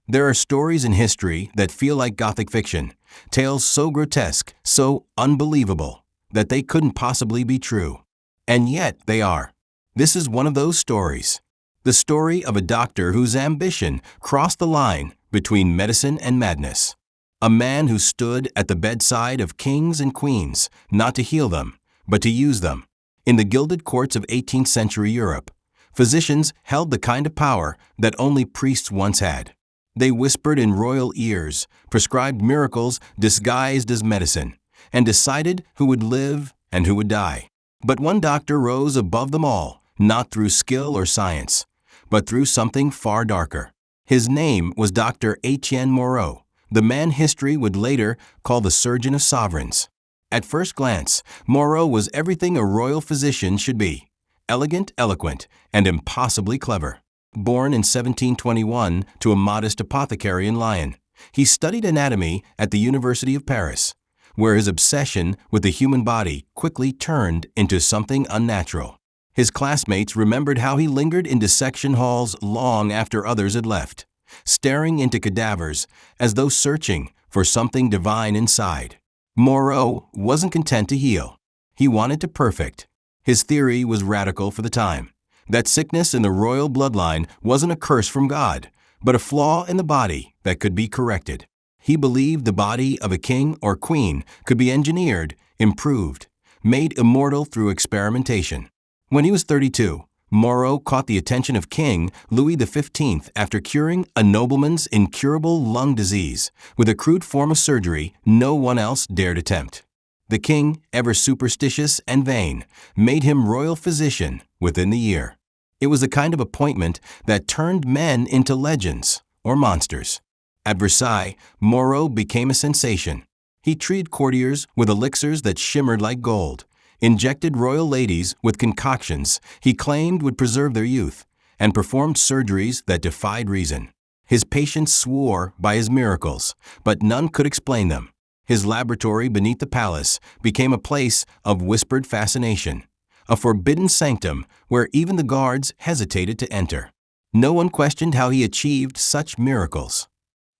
There are stories in history that feel like Gothic fiction, tales so grotesque, so unbelievable, that they couldn't possibly be true. And yet they are. This is one of those stories. The story of a doctor whose ambition crossed the line between medicine and madness. A man who stood at the bedside of kings and queens, not to heal them, but to use them. In the gilded courts of 18th century Europe, physicians held the kind of power that only priests once had. They whispered in royal ears, prescribed miracles disguised as medicine, and decided who would live and who would die. But one doctor rose above them all, not through skill or science, but through something far darker. His name was Dr. Etienne Moreau, the man history would later call the surgeon of sovereigns. At first glance, Moreau was everything a royal physician should be: elegant, eloquent, and impossibly clever. Born in 1721 to a modest apothecary in Lyon, he studied anatomy at the University of Paris, where his obsession with the human body quickly turned into something unnatural. His classmates remembered how he lingered in dissection halls long after others had left, staring into cadavers as though searching for something divine inside. Moreau wasn't content to heal. He wanted to perfect. His theory was radical for the time, that sickness in the royal bloodline wasn't a curse from God, but a flaw in the body that could be corrected. He believed the body of a king or queen could be engineered, improved, made immortal through experimentation. When he was 32, Moreau caught the attention of King Louis XV after curing a nobleman's incurable lung disease with a crude form of surgery no one else dared attempt. The king, ever superstitious and vain, made him royal physician within the year. It was the kind of appointment that turned men into legends or monsters. At Versailles, Moreau became a sensation. He treated courtiers with elixirs that shimmered like gold, injected royal ladies with concoctions he claimed would preserve their youth, and performed surgeries that defied reason. His patients swore by his miracles, but none could explain them. His laboratory beneath the palace became a place of whispered fascination, a forbidden sanctum where even the guards hesitated to enter. No one questioned how he achieved such miracles.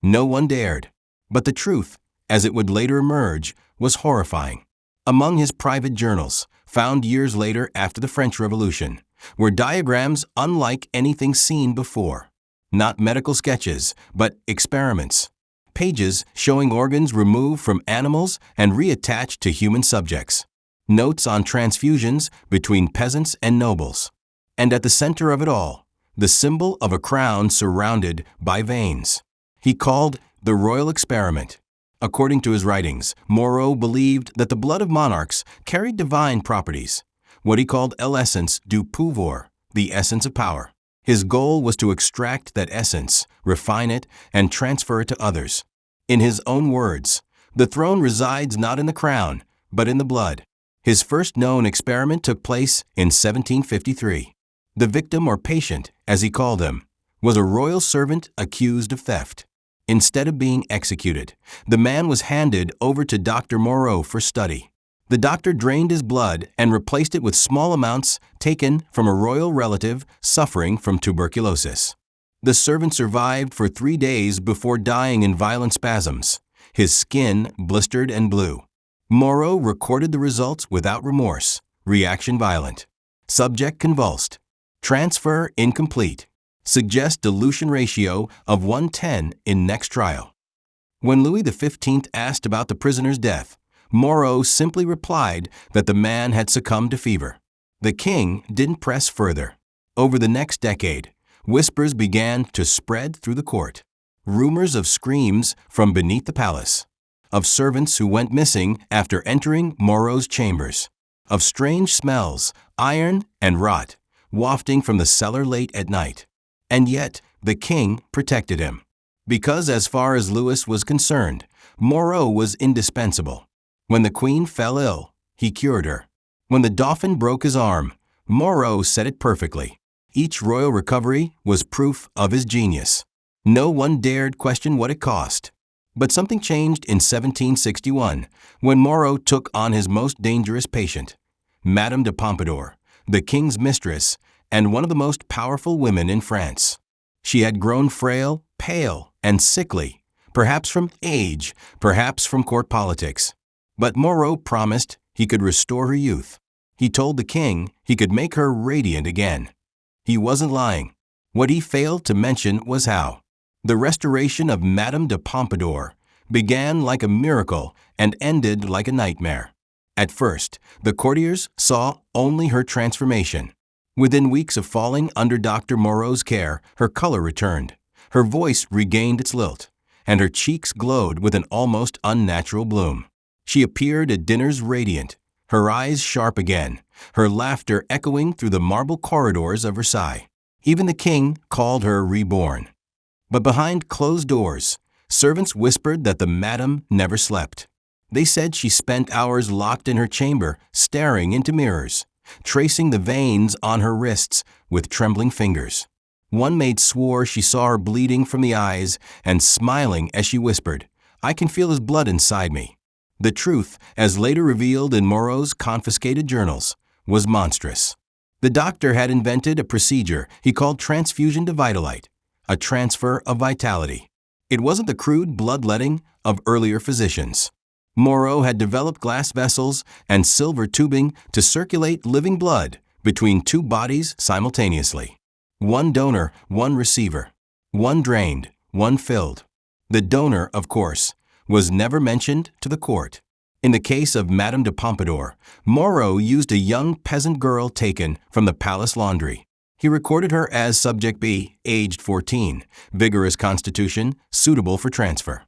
No one dared. But the truth, as it would later emerge, was horrifying. Among his private journals, found years later after the French Revolution, were diagrams unlike anything seen before. Not medical sketches, but experiments. Pages showing organs removed from animals and reattached to human subjects. Notes on transfusions between peasants and nobles. And at the center of it all, the symbol of a crown surrounded by veins. He called the royal experiment. According to his writings, Moreau believed that the blood of monarchs carried divine properties, what he called l'essence du pouvoir, the essence of power. His goal was to extract that essence, refine it, and transfer it to others. In his own words, the throne resides not in the crown, but in the blood. His first known experiment took place in 1753. The victim or patient, as he called him, was a royal servant accused of theft. Instead of being executed, the man was handed over to Dr. Moreau for study. The doctor drained his blood and replaced it with small amounts taken from a royal relative suffering from tuberculosis. The servant survived for 3 days before dying in violent spasms, his skin blistered and blue. Moreau recorded the results without remorse. Reaction violent. Subject convulsed. Transfer incomplete. Suggest dilution ratio of 1:10 in next trial. When Louis XV asked about the prisoner's death, Moreau simply replied that the man had succumbed to fever. The king didn't press further. Over the next decade, whispers began to spread through the court. Rumors of screams from beneath the palace, of servants who went missing after entering Moreau's chambers, of strange smells, iron and rot, wafting from the cellar late at night. And yet, the king protected him. Because as far as Louis was concerned, Moreau was indispensable. When the queen fell ill, he cured her. When the dauphin broke his arm, Moreau said it perfectly. Each royal recovery was proof of his genius. No one dared question what it cost. But something changed in 1761, when Moreau took on his most dangerous patient, Madame de Pompadour, the king's mistress, and one of the most powerful women in France. She had grown frail, pale and sickly, perhaps from age, perhaps from court politics. But Moreau promised he could restore her youth. He told the king he could make her radiant again. He wasn't lying. What he failed to mention was how. The restoration of Madame de Pompadour began like a miracle and ended like a nightmare. At first, the courtiers saw only her transformation. Within weeks of falling under Dr. Moreau's care, her color returned, her voice regained its lilt, and her cheeks glowed with an almost unnatural bloom. She appeared at dinners radiant, her eyes sharp again, her laughter echoing through the marble corridors of Versailles. Even the king called her reborn. But behind closed doors, servants whispered that the madam never slept. They said she spent hours locked in her chamber, staring into mirrors, tracing the veins on her wrists with trembling fingers. One maid swore she saw her bleeding from the eyes and smiling as she whispered, "I can feel his blood inside me." The truth, as later revealed in Moreau's confiscated journals, was monstrous. The doctor had invented a procedure he called transfusion to Vitalite, a transfer of vitality. It wasn't the crude bloodletting of earlier physicians. Moreau had developed glass vessels and silver tubing to circulate living blood between two bodies simultaneously. One donor, one receiver. One drained, one filled. The donor, of course, was never mentioned to the court. In the case of Madame de Pompadour, Moreau used a young peasant girl taken from the palace laundry. He recorded her as Subject B, aged 14, vigorous constitution, suitable for transfer.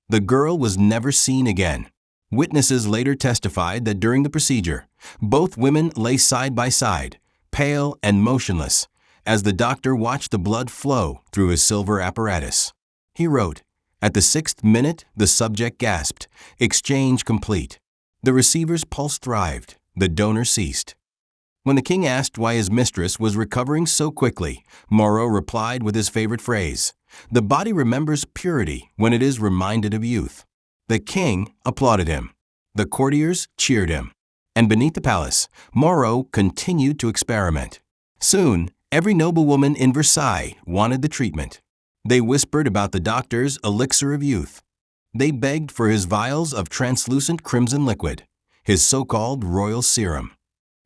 The girl was never seen again. Witnesses later testified that during the procedure, both women lay side by side, pale and motionless, as the doctor watched the blood flow through his silver apparatus. He wrote, "At the 6th minute, the subject gasped, exchange complete. The receiver's pulse thrived, the donor ceased." When the king asked why his mistress was recovering so quickly, Moreau replied with his favorite phrase, "The body remembers purity when it is reminded of youth." The king applauded him. The courtiers cheered him. And beneath the palace, Moreau continued to experiment. Soon, every noblewoman in Versailles wanted the treatment. They whispered about the doctor's elixir of youth. They begged for his vials of translucent crimson liquid, his so-called royal serum.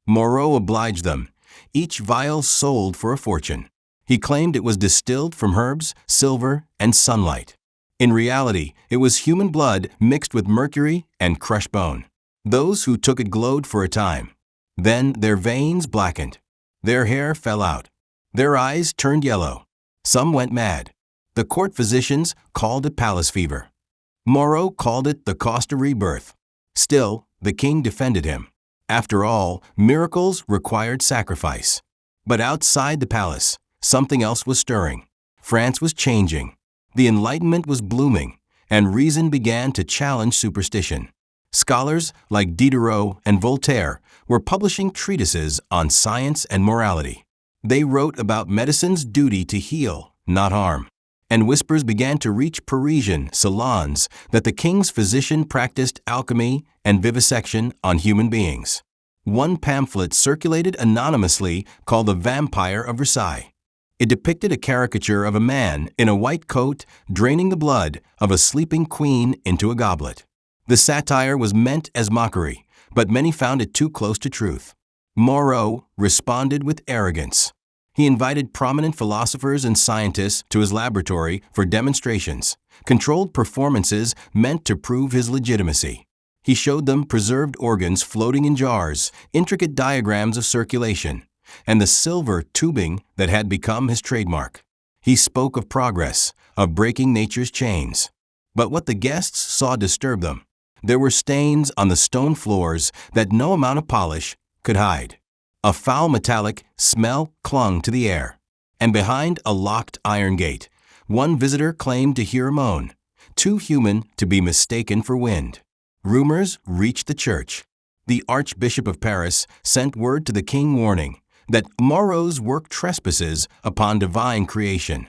Moreau obliged them. Each vial sold for a fortune. He claimed it was distilled from herbs, silver, and sunlight. In reality, it was human blood mixed with mercury and crushed bone. Those who took it glowed for a time. Then their veins blackened. Their hair fell out. Their eyes turned yellow. Some went mad. The court physicians called it palace fever. Moreau called it the cost of rebirth. Still, the king defended him. After all, miracles required sacrifice. But outside the palace, something else was stirring. France was changing. The Enlightenment was blooming, and reason began to challenge superstition. Scholars like Diderot and Voltaire were publishing treatises on science and morality. They wrote about medicine's duty to heal, not harm. And whispers began to reach Parisian salons that the king's physician practiced alchemy and vivisection on human beings. One pamphlet circulated anonymously called The Vampire of Versailles. It depicted a caricature of a man in a white coat draining the blood of a sleeping queen into a goblet. The satire was meant as mockery, but many found it too close to truth. Moreau responded with arrogance. He invited prominent philosophers and scientists to his laboratory for demonstrations, controlled performances meant to prove his legitimacy. He showed them preserved organs floating in jars, intricate diagrams of circulation, and the silver tubing that had become his trademark. He spoke of progress, of breaking nature's chains. But what the guests saw disturbed them. There were stains on the stone floors that no amount of polish could hide. A foul metallic smell clung to the air. And behind a locked iron gate, one visitor claimed to hear a moan, too human to be mistaken for wind. Rumors reached the church. The Archbishop of Paris sent word to the king warning that Moreau's work trespasses upon divine creation.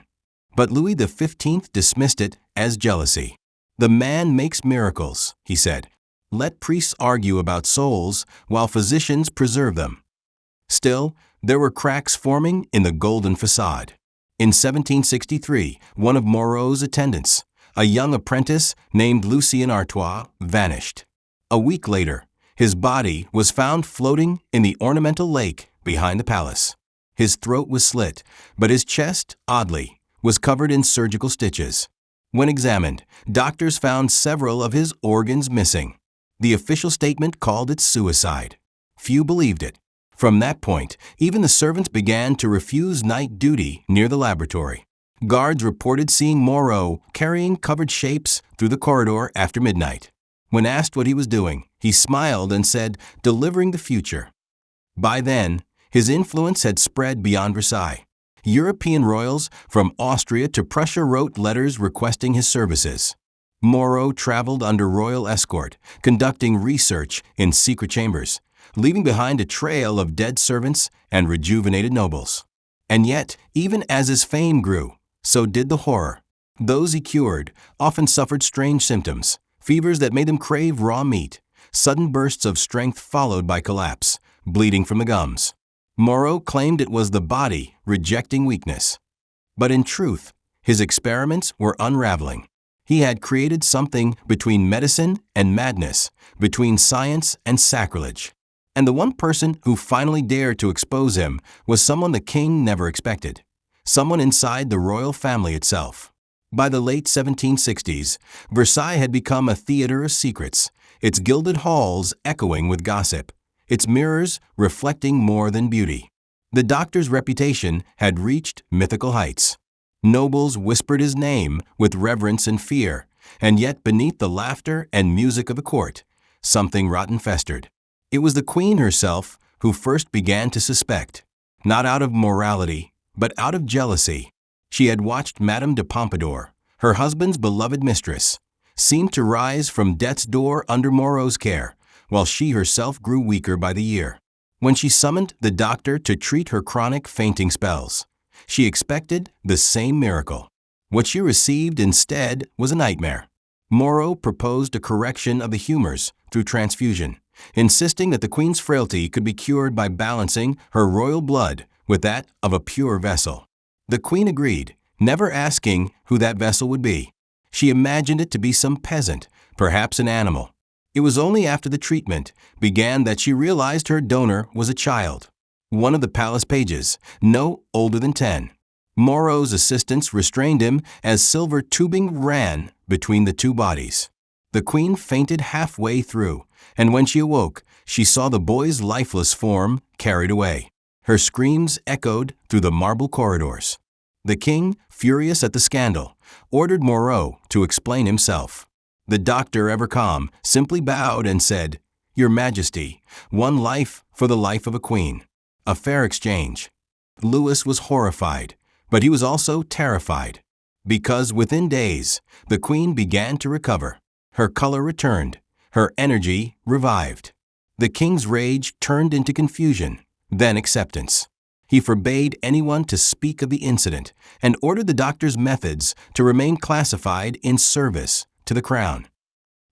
But Louis XV dismissed it as jealousy. "The man makes miracles," he said. "Let priests argue about souls while physicians preserve them." Still, there were cracks forming in the golden facade. In 1763, one of Moreau's attendants, a young apprentice named Lucien Artois, vanished. A week later, his body was found floating in the ornamental lake behind the palace. His throat was slit, but his chest, oddly, was covered in surgical stitches. When examined, doctors found several of his organs missing. The official statement called it suicide. Few believed it. From that point, even the servants began to refuse night duty near the laboratory. Guards reported seeing Moreau carrying covered shapes through the corridor after midnight. When asked what he was doing, he smiled and said, "Delivering the future." By then, his influence had spread beyond Versailles. European royals from Austria to Prussia wrote letters requesting his services. Moreau traveled under royal escort, conducting research in secret chambers, leaving behind a trail of dead servants and rejuvenated nobles. And yet, even as his fame grew, so did the horror. Those he cured often suffered strange symptoms, fevers that made them crave raw meat, sudden bursts of strength followed by collapse, bleeding from the gums. Moreau claimed it was the body rejecting weakness. But in truth, his experiments were unraveling. He had created something between medicine and madness, between science and sacrilege. And the one person who finally dared to expose him was someone the king never expected, someone inside the royal family itself. By the late 1760s, Versailles had become a theater of secrets, its gilded halls echoing with gossip, its mirrors reflecting more than beauty. The doctor's reputation had reached mythical heights. Nobles whispered his name with reverence and fear, and yet beneath the laughter and music of the court, something rotten festered. It was the queen herself who first began to suspect, not out of morality, but out of jealousy. She had watched Madame de Pompadour, her husband's beloved mistress, seem to rise from death's door under Moreau's care, while she herself grew weaker by the year. When she summoned the doctor to treat her chronic fainting spells, she expected the same miracle. What she received instead was a nightmare. Moreau proposed a correction of the humors through transfusion, insisting that the queen's frailty could be cured by balancing her royal blood with that of a pure vessel. The queen agreed, never asking who that vessel would be. She imagined it to be some peasant, perhaps an animal. It was only after the treatment began that she realized her donor was a child, one of the palace pages, no older than 10. Moreau's assistants restrained him as silver tubing ran between the two bodies. The queen fainted halfway through, and when she awoke, she saw the boy's lifeless form carried away. Her screams echoed through the marble corridors. The king, furious at the scandal, ordered Moreau to explain himself. The doctor, ever calm, simply bowed and said, "Your Majesty, one life for the life of a queen. A fair exchange." Louis was horrified, but he was also terrified, because within days, the queen began to recover. Her color returned, her energy revived. The king's rage turned into confusion, then acceptance. He forbade anyone to speak of the incident and ordered the doctor's methods to remain classified in service to the crown.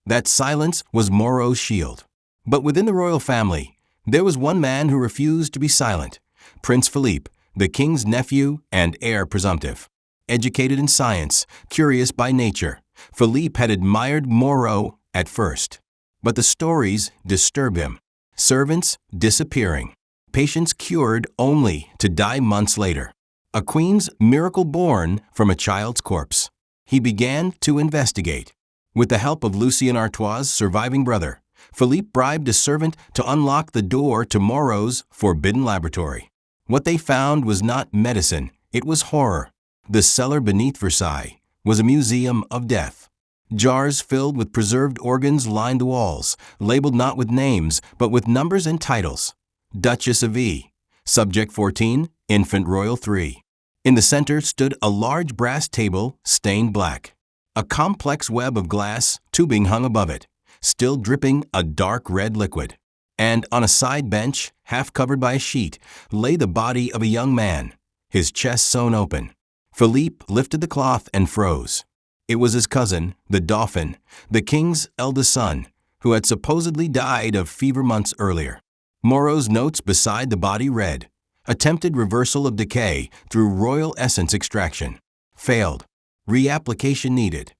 That silence was Moreau's shield. But within the royal family, there was one man who refused to be silent, Prince Philippe, the king's nephew and heir presumptive. Educated in science, curious by nature, Philippe had admired Moreau at first. But the stories disturb him. Servants disappearing, patients cured only to die months later. A queen's miracle born from a child's corpse. He began to investigate. With the help of Lucien Artois' surviving brother, Philippe bribed a servant to unlock the door to Moreau's forbidden laboratory. What they found was not medicine, it was horror. The cellar beneath Versailles was a museum of death. Jars filled with preserved organs lined the walls, labeled not with names, but with numbers and titles. Duchess of E, Subject 14, Infant Royal 3. In the center stood a large brass table stained black. A complex web of glass tubing hung above it, still dripping a dark red liquid. And on a side bench, half covered by a sheet, lay the body of a young man, his chest sewn open. Philippe lifted the cloth and froze. It was his cousin, the Dauphin, the king's eldest son, who had supposedly died of fever months earlier. Moreau's notes beside the body read, Attempted reversal of decay through royal essence extraction. Failed. Reapplication needed.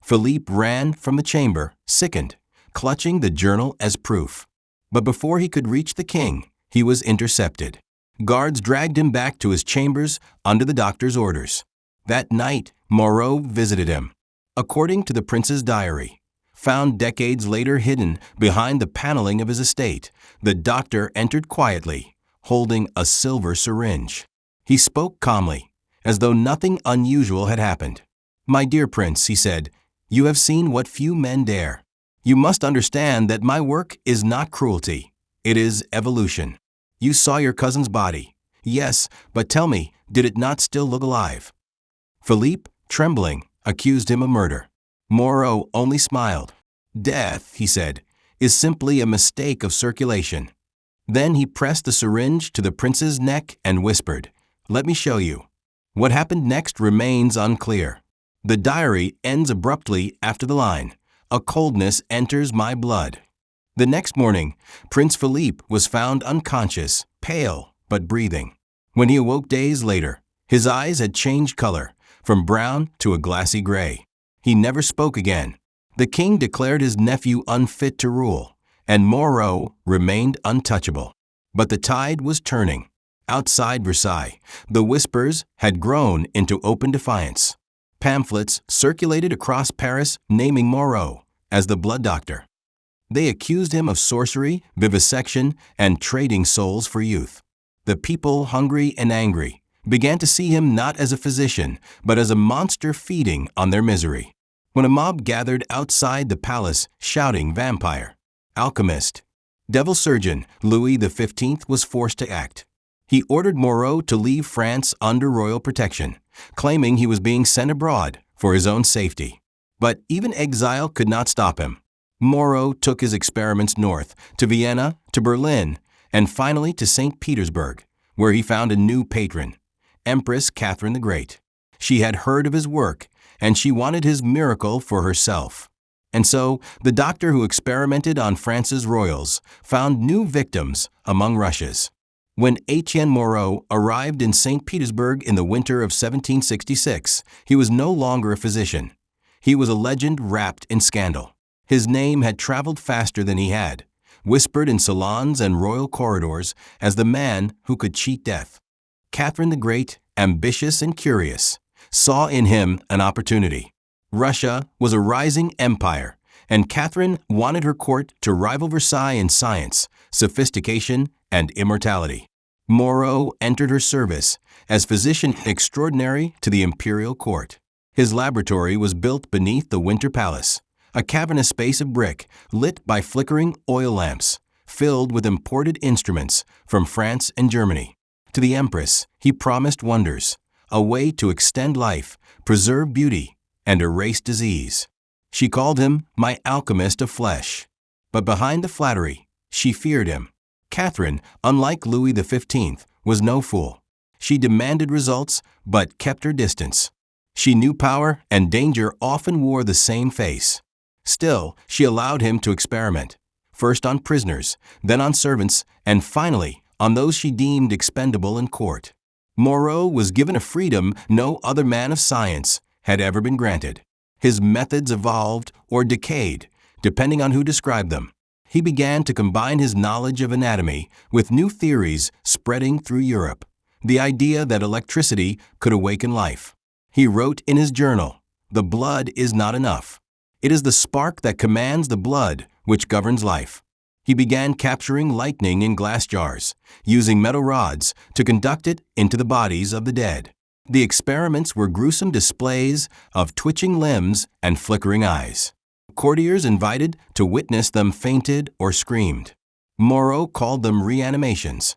Philippe ran from the chamber, sickened, clutching the journal as proof. But before he could reach the king, he was intercepted. Guards dragged him back to his chambers under the doctor's orders. That night, Moreau visited him. According to the prince's diary, found decades later hidden behind the paneling of his estate, the doctor entered quietly, holding a silver syringe. He spoke calmly, as though nothing unusual had happened. "My dear prince," he said, "you have seen what few men dare. You must understand that my work is not cruelty. It is evolution. You saw your cousin's body. Yes, but tell me, did it not still look alive?" Philippe, trembling, accused him of murder. Moreau only smiled. "Death," he said, "is simply a mistake of circulation." Then he pressed the syringe to the prince's neck and whispered, "Let me show you." What happened next remains unclear. The diary ends abruptly after the line, "A coldness enters my blood." The next morning, Prince Philippe was found unconscious, pale, but breathing. When he awoke days later, his eyes had changed color, from brown to a glassy gray. He never spoke again. The king declared his nephew unfit to rule, and Moreau remained untouchable. But the tide was turning. Outside Versailles, the whispers had grown into open defiance. Pamphlets circulated across Paris naming Moreau as the Blood Doctor. They accused him of sorcery, vivisection, and trading souls for youth. The people, hungry and angry, began to see him not as a physician, but as a monster feeding on their misery. When a mob gathered outside the palace shouting vampire, alchemist, devil surgeon, Louis XV was forced to act. He ordered Moreau to leave France under royal protection, claiming he was being sent abroad for his own safety. But even exile could not stop him. Moreau took his experiments north, to Vienna, to Berlin, and finally to St. Petersburg, where he found a new patron, Empress Catherine the Great. She had heard of his work, and she wanted his miracle for herself. And so, the doctor who experimented on France's royals found new victims among Russia's. When Etienne Moreau arrived in St. Petersburg in the winter of 1766, he was no longer a physician. He was a legend wrapped in scandal. His name had traveled faster than he had, whispered in salons and royal corridors as the man who could cheat death. Catherine the Great, ambitious and curious, saw in him an opportunity. Russia was a rising empire, and Catherine wanted her court to rival Versailles in science, sophistication, and immortality. Moreau entered her service as physician extraordinary to the imperial court. His laboratory was built beneath the Winter Palace, a cavernous space of brick lit by flickering oil lamps, filled with imported instruments from France and Germany. To the Empress, he promised wonders, a way to extend life, preserve beauty, and erase disease. She called him my alchemist of flesh. But behind the flattery, she feared him. Catherine, unlike Louis XV, was no fool. She demanded results, but kept her distance. She knew power and danger often wore the same face. Still, she allowed him to experiment, first on prisoners, then on servants, and finally on those she deemed expendable in court. Moreau was given a freedom no other man of science had ever been granted. His methods evolved or decayed, depending on who described them. He began to combine his knowledge of anatomy with new theories spreading through Europe, the idea that electricity could awaken life. He wrote in his journal, "The blood is not enough. It is the spark that commands the blood which governs life." He began capturing lightning in glass jars, using metal rods to conduct it into the bodies of the dead. The experiments were gruesome displays of twitching limbs and flickering eyes. Courtiers invited to witness them fainted or screamed. Moreau called them reanimations.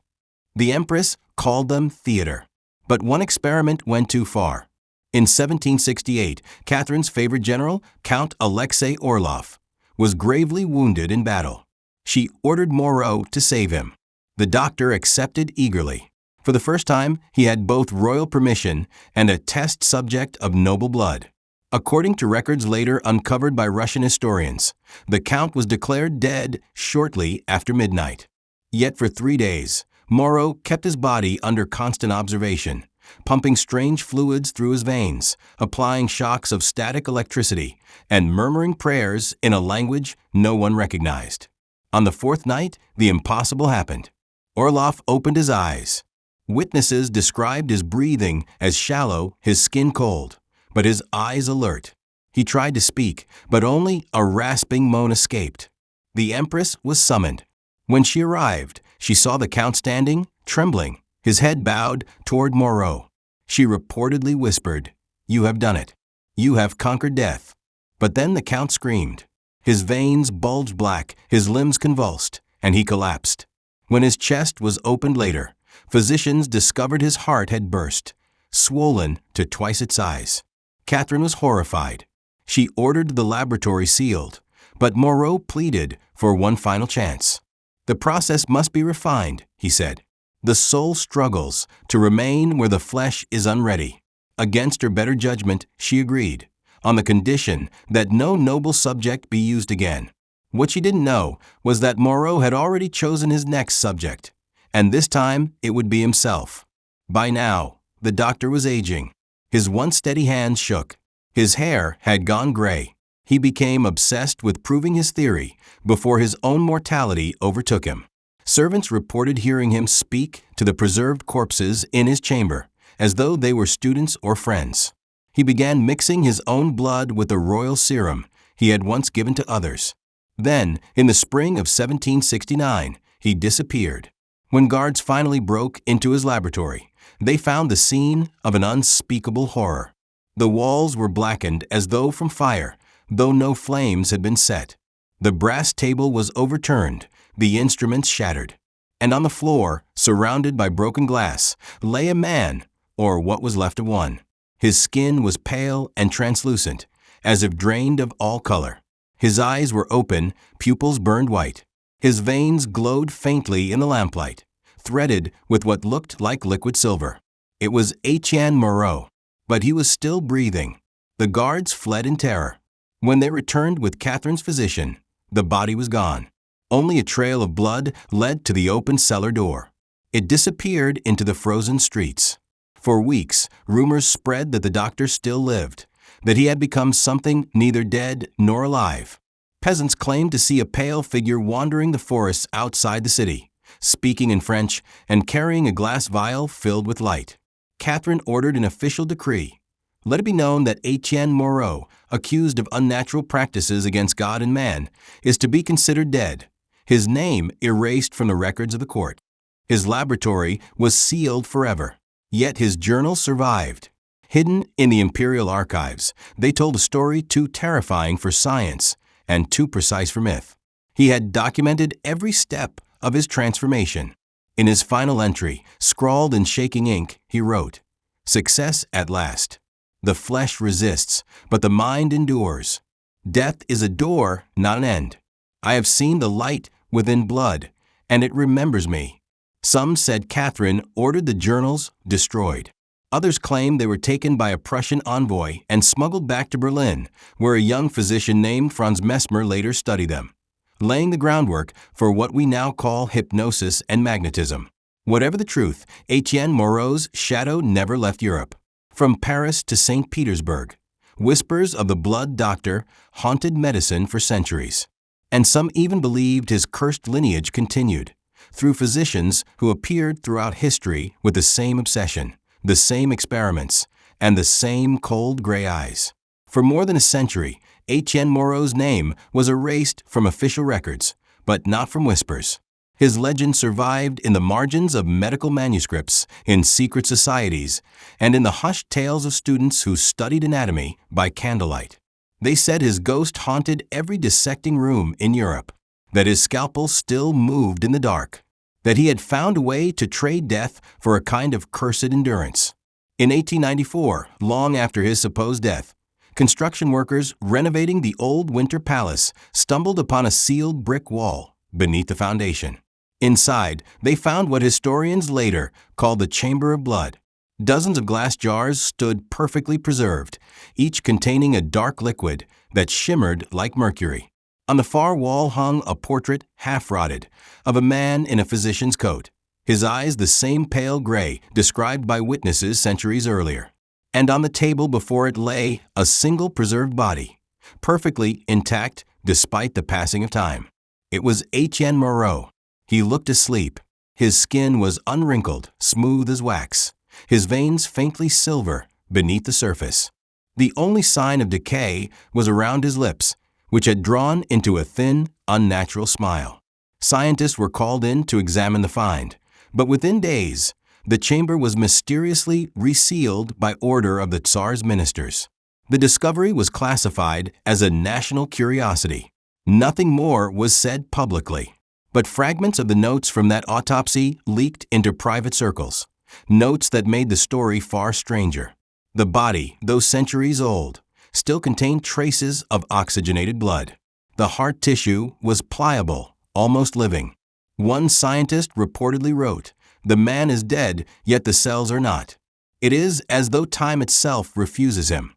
The Empress called them theater. But one experiment went too far. In 1768, Catherine's favorite general, Count Alexei Orlov, was gravely wounded in battle. She ordered Moreau to save him. The doctor accepted eagerly. For the first time, he had both royal permission and a test subject of noble blood. According to records later uncovered by Russian historians, the Count was declared dead shortly after midnight. Yet for 3 days, Moreau kept his body under constant observation, pumping strange fluids through his veins, applying shocks of static electricity, and murmuring prayers in a language no one recognized. On the fourth night, the impossible happened. Orloff opened his eyes. Witnesses described his breathing as shallow, his skin cold, but his eyes alert. He tried to speak, but only a rasping moan escaped. The Empress was summoned. When she arrived, she saw the Count standing, trembling, his head bowed toward Moreau. She reportedly whispered, "You have done it. You have conquered death." But then the Count screamed. His veins bulged black, his limbs convulsed, and he collapsed. When his chest was opened later, physicians discovered his heart had burst, swollen to twice its size. Catherine was horrified. She ordered the laboratory sealed, but Moreau pleaded for one final chance. "The process must be refined," he said. "The soul struggles to remain where the flesh is unready." Against her better judgment, she agreed, on the condition that no noble subject be used again. What she didn't know was that Moreau had already chosen his next subject, and this time it would be himself. By now, the doctor was aging. His once steady hands shook. His hair had gone gray. He became obsessed with proving his theory before his own mortality overtook him. Servants reported hearing him speak to the preserved corpses in his chamber, as though they were students or friends. He began mixing his own blood with the royal serum he had once given to others. Then, in the spring of 1769, he disappeared. When guards finally broke into his laboratory, they found the scene of an unspeakable horror. The walls were blackened as though from fire, though no flames had been set. The brass table was overturned, the instruments shattered. And on the floor, surrounded by broken glass, lay a man, or what was left of one. His skin was pale and translucent, as if drained of all color. His eyes were open, pupils burned white. His veins glowed faintly in the lamplight, threaded with what looked like liquid silver. It was Etienne Moreau, but he was still breathing. The guards fled in terror. When they returned with Catherine's physician, the body was gone. Only a trail of blood led to the open cellar door. It disappeared into the frozen streets. For weeks, rumors spread that the doctor still lived, that he had become something neither dead nor alive. Peasants claimed to see a pale figure wandering the forests outside the city, speaking in French and carrying a glass vial filled with light. Catherine ordered an official decree. Let it be known that Etienne Moreau, accused of unnatural practices against God and man, is to be considered dead, his name erased from the records of the court. His laboratory was sealed forever, yet his journals survived. Hidden in the imperial archives, they told a story too terrifying for science and too precise for myth. He had documented every step of his transformation. In his final entry, scrawled in shaking ink, he wrote, "Success at last. The flesh resists, but the mind endures. Death is a door, not an end. I have seen the light within blood, and it remembers me." Some said Catherine ordered the journals destroyed. Others claimed they were taken by a Prussian envoy and smuggled back to Berlin, where a young physician named Franz Mesmer later studied them, laying the groundwork for what we now call hypnosis and magnetism. Whatever the truth, Etienne Moreau's shadow never left Europe. From Paris to St. Petersburg, whispers of the blood doctor haunted medicine for centuries. And some even believed his cursed lineage continued, through physicians who appeared throughout history with the same obsession, the same experiments, and the same cold gray eyes. For more than a century, Etienne Moreau's name was erased from official records, but not from whispers. His legend survived in the margins of medical manuscripts, in secret societies, and in the hushed tales of students who studied anatomy by candlelight. They said his ghost haunted every dissecting room in Europe, that his scalpel still moved in the dark, that he had found a way to trade death for a kind of cursed endurance. In 1894, long after his supposed death, construction workers renovating the old Winter Palace stumbled upon a sealed brick wall beneath the foundation. Inside, they found what historians later called the Chamber of Blood. Dozens of glass jars stood perfectly preserved, each containing a dark liquid that shimmered like mercury. On the far wall hung a portrait, half-rotted, of a man in a physician's coat. his eyes the same pale gray described by witnesses centuries earlier. And on the table before it lay a single preserved body, perfectly intact despite the passing of time. It was Etienne Moreau. He looked asleep. His skin was unwrinkled, smooth as wax, his veins faintly silver beneath the surface. The only sign of decay was around his lips, which had drawn into a thin, unnatural smile. Scientists were called in to examine the find, but within days, the chamber was mysteriously resealed by order of the Tsar's ministers. The discovery was classified as a national curiosity. Nothing more was said publicly, but fragments of the notes from that autopsy leaked into private circles, notes that made the story far stranger. The body, though centuries old, still contained traces of oxygenated blood. The heart tissue was pliable, almost living. One scientist reportedly wrote, "The man is dead, yet the cells are not. It is as though time itself refuses him."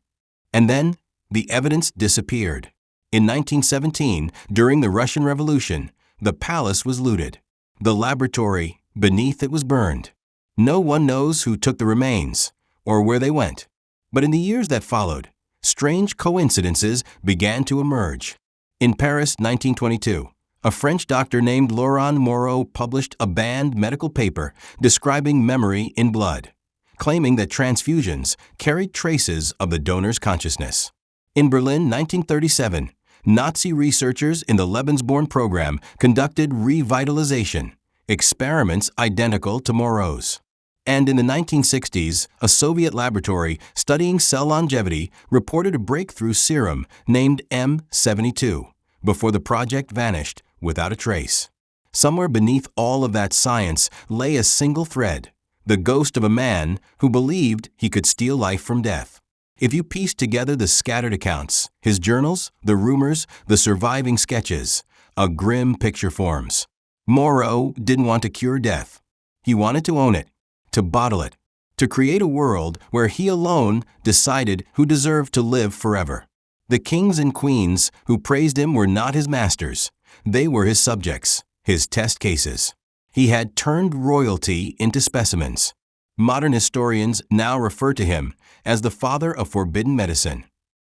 And then, the evidence disappeared. In 1917, during the Russian Revolution, the palace was looted. The laboratory beneath it was burned. No one knows who took the remains or where they went. But in the years that followed, strange coincidences began to emerge. In Paris, 1922, a French doctor named Laurent Moreau published a banned medical paper describing memory in blood, claiming that transfusions carried traces of the donor's consciousness. In Berlin, 1937, Nazi researchers in the Lebensborn program conducted revitalization, experiments identical to Moreau's. And in the 1960s, a Soviet laboratory studying cell longevity reported a breakthrough serum named M72 before the project vanished without a trace. Somewhere beneath all of that science lay a single thread, the ghost of a man who believed he could steal life from death. If you piece together the scattered accounts, his journals, the rumors, the surviving sketches, a grim picture forms. Moreau didn't want to cure death. He wanted to own it, to bottle it, to create a world where he alone decided who deserved to live forever. The kings and queens who praised him were not his masters. They were his subjects, his test cases. He had turned royalty into specimens. Modern historians now refer to him as the father of forbidden medicine.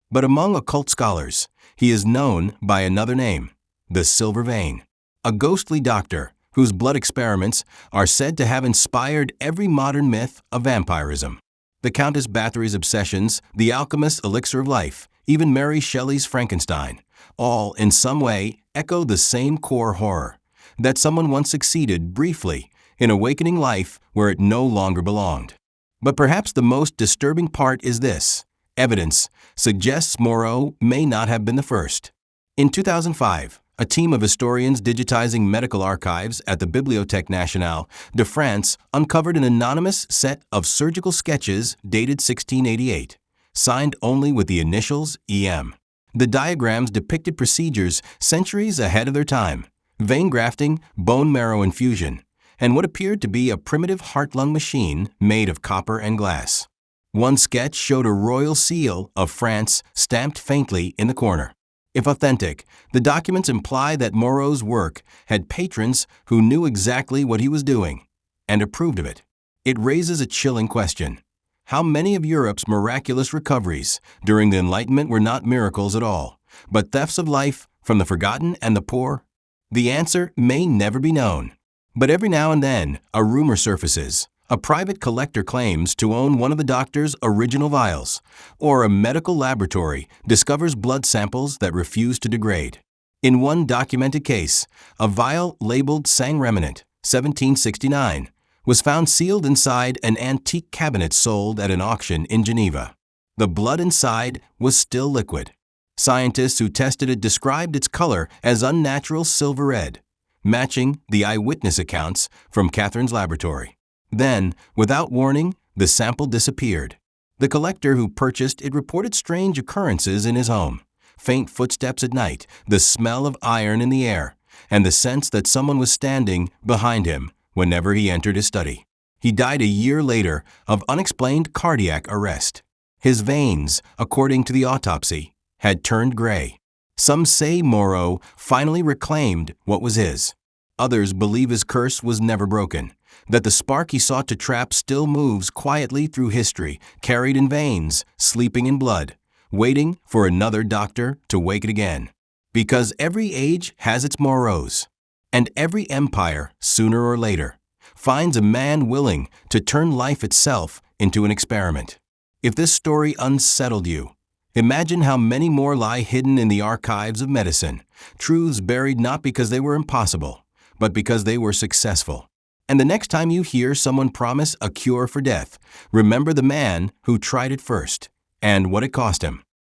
But among occult scholars, he is known by another name, the Silver Vein, a ghostly doctor whose blood experiments are said to have inspired every modern myth of vampirism. The Countess Bathory's obsessions, the alchemist's elixir of life, even Mary Shelley's Frankenstein, all in some way echo the same core horror, that someone once succeeded briefly in awakening life where it no longer belonged. But perhaps the most disturbing part is this: evidence suggests Moreau may not have been the first. In 2005, a team of historians digitizing medical archives at the Bibliothèque Nationale de France uncovered an anonymous set of surgical sketches dated 1688, signed only with the initials EM. The diagrams depicted procedures centuries ahead of their time: vein grafting, bone marrow infusion, and what appeared to be a primitive heart-lung machine made of copper and glass. One sketch showed a royal seal of France stamped faintly in the corner. If authentic, the documents imply that Moreau's work had patrons who knew exactly what he was doing and approved of it. It raises a chilling question. How many of Europe's miraculous recoveries during the Enlightenment were not miracles at all, but thefts of life from the forgotten and the poor? The answer may never be known. But every now and then, a rumor surfaces. A private collector claims to own one of the doctor's original vials, or a medical laboratory discovers blood samples that refuse to degrade. In one documented case, a vial labeled Sang Remanent, 1769, was found sealed inside an antique cabinet sold at an auction in Geneva. The blood inside was still liquid. Scientists who tested it described its color as unnatural silver red, matching the eyewitness accounts from Catherine's laboratory. Then, without warning, the sample disappeared. The collector who purchased it reported strange occurrences in his home: faint footsteps at night, the smell of iron in the air, and the sense that someone was standing behind him whenever he entered his study. He died a year later of unexplained cardiac arrest. His veins, according to the autopsy, had turned gray. Some say Moreau finally reclaimed what was his. Others believe his curse was never broken, that the spark he sought to trap still moves quietly through history, carried in veins, sleeping in blood, waiting for another doctor to wake it again. Because every age has its Moreaus, and every empire, sooner or later, finds a man willing to turn life itself into an experiment. If this story unsettled you, imagine how many more lie hidden in the archives of medicine, truths buried not because they were impossible, but because they were successful. And the next time you hear someone promise a cure for death, remember the man who tried it first and what it cost him.